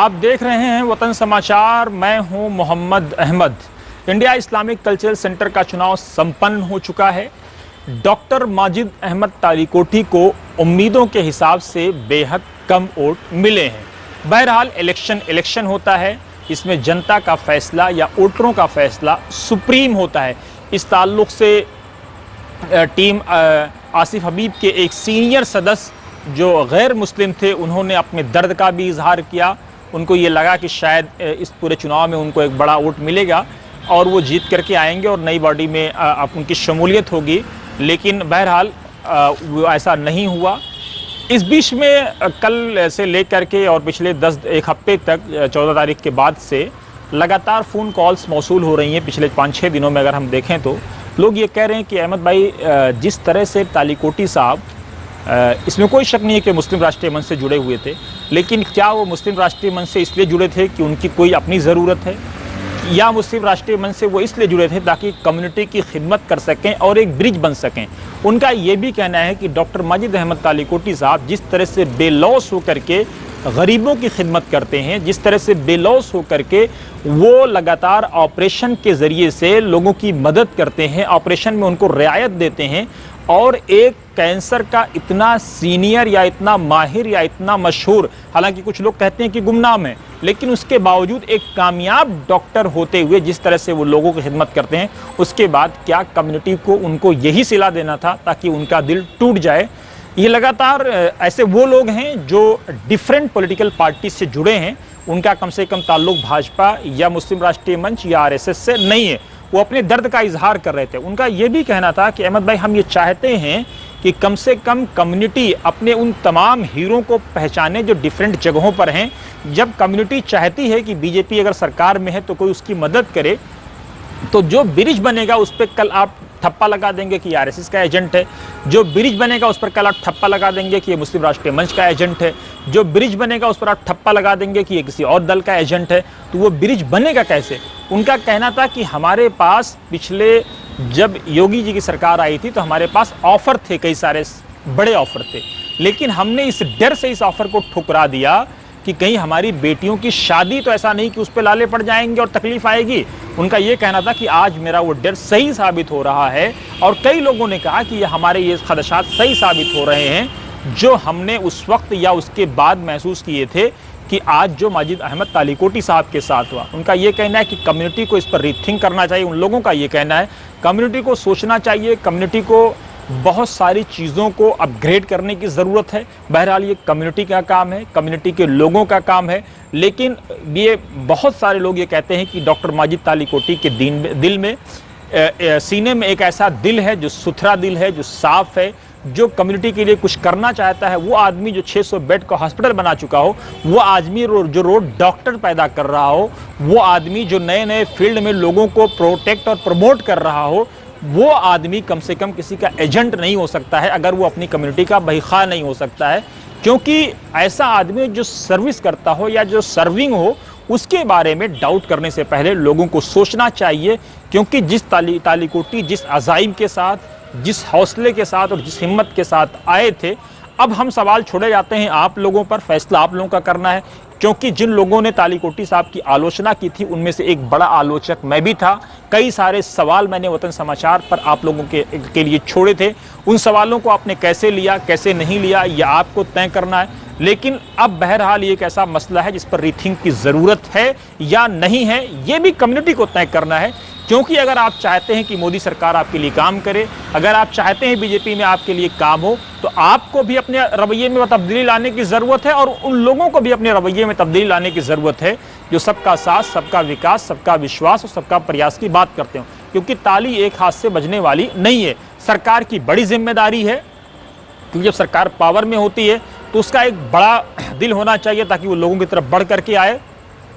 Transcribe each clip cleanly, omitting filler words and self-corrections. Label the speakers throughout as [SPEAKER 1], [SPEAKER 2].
[SPEAKER 1] आप देख रहे हैं वतन समाचार। मैं हूं Mohammad Ahmad. India Islamic cultural centre का चुनाव संपन्न हो चुका है। डॉक्टर माजिद अहमद तालीकोटी को उम्मीदों के हिसाब से बेहद कम वोट मिले हैं। बहरहाल इलेक्शन होता है, इसमें जनता का फैसला या वोटरों का फैसला सुप्रीम होता है। इस ताल्लुक से टीम आसिफ हबीब के एक सीनियर सदस्य जो गैर मुस्लिम थे, उन्होंने अपने दर्द का भी इजहार किया। उनको ये लगा कि शायद इस पूरे चुनाव में उनको एक बड़ा वोट मिलेगा और वो जीत करके आएंगे और नई बॉडी में उनकी शमूलियत होगी, लेकिन बहरहाल वो ऐसा नहीं हुआ। इस बीच में कल से लेकर के और पिछले एक हफ्ते तक 14 तारीख के बाद से लगातार फ़ोन कॉल्स मौसूल हो रही हैं। पिछले 5-6 दिनों में अगर हम देखें तो लोग ये कह रहे हैं कि अहमद भाई, जिस तरह से तालीकोटी साहब, इसमें कोई शक नहीं है कि मुस्लिम राष्ट्रीय मंच से जुड़े हुए थे, लेकिन क्या वो मुस्लिम राष्ट्रीय मंच से इसलिए जुड़े थे कि उनकी कोई अपनी ज़रूरत है, या मुस्लिम राष्ट्रीय मंच से वो इसलिए जुड़े थे ताकि कम्युनिटी की खिदमत कर सकें और एक ब्रिज बन सकें। उनका ये भी कहना है कि डॉक्टर माजिद अहमद तालीकोटी साहब जिस तरह से बेलौस होकर के गरीबों की खिदमत करते हैं, जिस तरह से बेलौस होकर के वो लगातार ऑपरेशन के ज़रिए से लोगों की मदद करते हैं, ऑपरेशन में उनको रियायत देते हैं, और एक कैंसर का इतना सीनियर या इतना माहिर या इतना मशहूर, हालांकि कुछ लोग कहते हैं कि गुमनाम है, लेकिन उसके बावजूद एक कामयाब डॉक्टर होते हुए जिस तरह से वो लोगों की खिदमत करते हैं, उसके बाद क्या कम्युनिटी को उनको यही सिला देना था ताकि उनका दिल टूट जाए। ये लगातार ऐसे वो लोग हैं जो डिफरेंट पॉलिटिकल पार्टी से जुड़े हैं, उनका कम से कम ताल्लुक भाजपा या मुस्लिम राष्ट्रीय मंच या आरएसएस से नहीं है। वो अपने दर्द का इजहार कर रहे थे। उनका ये भी कहना था कि अहमद भाई, हम ये चाहते हैं कि कम से कम कम्युनिटी अपने उन तमाम हीरो को पहचाने जो डिफरेंट जगहों पर हैं। जब कम्युनिटी चाहती है कि बीजेपी अगर सरकार में है तो कोई उसकी मदद करे, तो जो ब्रिज बनेगा उस पर कल आप ठप्पा लगा देंगे कि आरएसएस का एजेंट है, जो ब्रिज बनेगा उस पर कल आप ठप्पा लगा देंगे कि ये मुस्लिम राष्ट्रीय मंच का एजेंट है, जो ब्रिज बनेगा उस पर आप ठप्पा लगा देंगे कि ये किसी और दल का एजेंट है। तो वो ब्रिज बनेगा कैसे? उनका कहना था कि हमारे पास पिछले जब योगी जी की सरकार आई थी तो हमारे पास ऑफर थे, कई सारे बड़े ऑफर थे, लेकिन हमने इस डर से इस ऑफर को ठुकरा दिया कि कहीं हमारी बेटियों की शादी तो ऐसा नहीं कि उस पर लाले पड़ जाएंगे और तकलीफ आएगी। उनका ये कहना था कि आज मेरा वो डर सही साबित हो रहा है, और कई लोगों ने कहा कि हमारे ये खदशात सही साबित हो रहे हैं जो हमने उस वक्त या उसके बाद महसूस किए थे कि आज जो माजिद अहमद तालीकोटी साहब के साथ हुआ। उनका ये कहना है कि कम्युनिटी को इस पर रीथिंक करना चाहिए। उन लोगों का ये कहना है कम्युनिटी को सोचना चाहिए, कम्युनिटी को बहुत सारी चीज़ों को अपग्रेड करने की ज़रूरत है। बहरहाल ये कम्युनिटी का काम है, कम्युनिटी के लोगों का काम है, लेकिन ये बहुत सारे लोग ये कहते हैं कि डॉक्टर माजिद तालीकोटी के दिल में सीने में एक ऐसा दिल है जो सुथरा दिल है, जो साफ़ है, जो कम्युनिटी के लिए कुछ करना चाहता है। वो आदमी जो 600 बेड का हॉस्पिटल बना चुका हो, वो आदमी जो रोड डॉक्टर पैदा कर रहा हो, वो आदमी जो नए नए फील्ड में लोगों को प्रोटेक्ट और प्रमोट कर रहा हो, वो आदमी कम से कम किसी का एजेंट नहीं हो सकता है अगर वो अपनी कम्युनिटी का बहीखा नहीं हो सकता है। क्योंकि ऐसा आदमी जो सर्विस करता हो या जो सर्विंग हो, उसके बारे में डाउट करने से पहले लोगों को सोचना चाहिए। क्योंकि जिस तालीकोटी जिस अज़ाइम के साथ, जिस हौसले के साथ और जिस हिम्मत के साथ आए थे, अब हम सवाल छोड़े जाते हैं आप लोगों पर, फैसला आप लोगों का करना है। क्योंकि जिन लोगों ने तालीकोटी साहब की आलोचना की थी, उनमें से एक बड़ा आलोचक मैं भी था। कई सारे सवाल मैंने वतन समाचार पर आप लोगों के लिए छोड़े थे। उन सवालों को आपने कैसे लिया, कैसे नहीं लिया, यह आपको तय करना है। लेकिन अब बहरहाल ये एक ऐसा मसला है जिस पर रीथिंक की ज़रूरत है या नहीं है, ये भी कम्युनिटी को तय करना है। क्योंकि अगर आप चाहते हैं कि मोदी सरकार आपके लिए काम करे, अगर आप चाहते हैं बीजेपी में आपके लिए काम हो, तो आपको भी अपने रवैये में तब्दीली लाने की ज़रूरत है, और उन लोगों को भी अपने रवैये में तब्दीली लाने की ज़रूरत है जो सबका साथ, सबका विकास, सबका विश्वास और सबका प्रयास की बात करते हो। क्योंकि ताली एक हाथ से बजने वाली नहीं है। सरकार की बड़ी जिम्मेदारी है, क्योंकि जब सरकार पावर में होती है तो उसका एक बड़ा दिल होना चाहिए ताकि वो लोगों की तरफ बढ़ करके आए।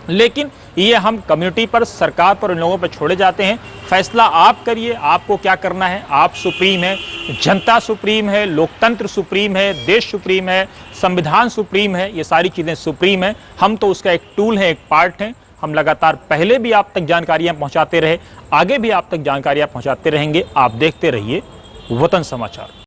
[SPEAKER 1] लेकिन ये हम कम्युनिटी पर, सरकार पर, उन लोगों पर छोड़े जाते हैं। फैसला आप करिए, आपको क्या करना है। आप सुप्रीम है, जनता सुप्रीम है, लोकतंत्र सुप्रीम है, देश सुप्रीम है, संविधान सुप्रीम है, ये सारी चीज़ें सुप्रीम है। हम तो उसका एक टूल है, एक पार्ट हैं। हम लगातार पहले भी आप तक जानकारियाँ पहुँचाते रहे, आगे भी आप तक जानकारियाँ पहुँचाते रहेंगे। आप देखते रहिए वतन समाचार।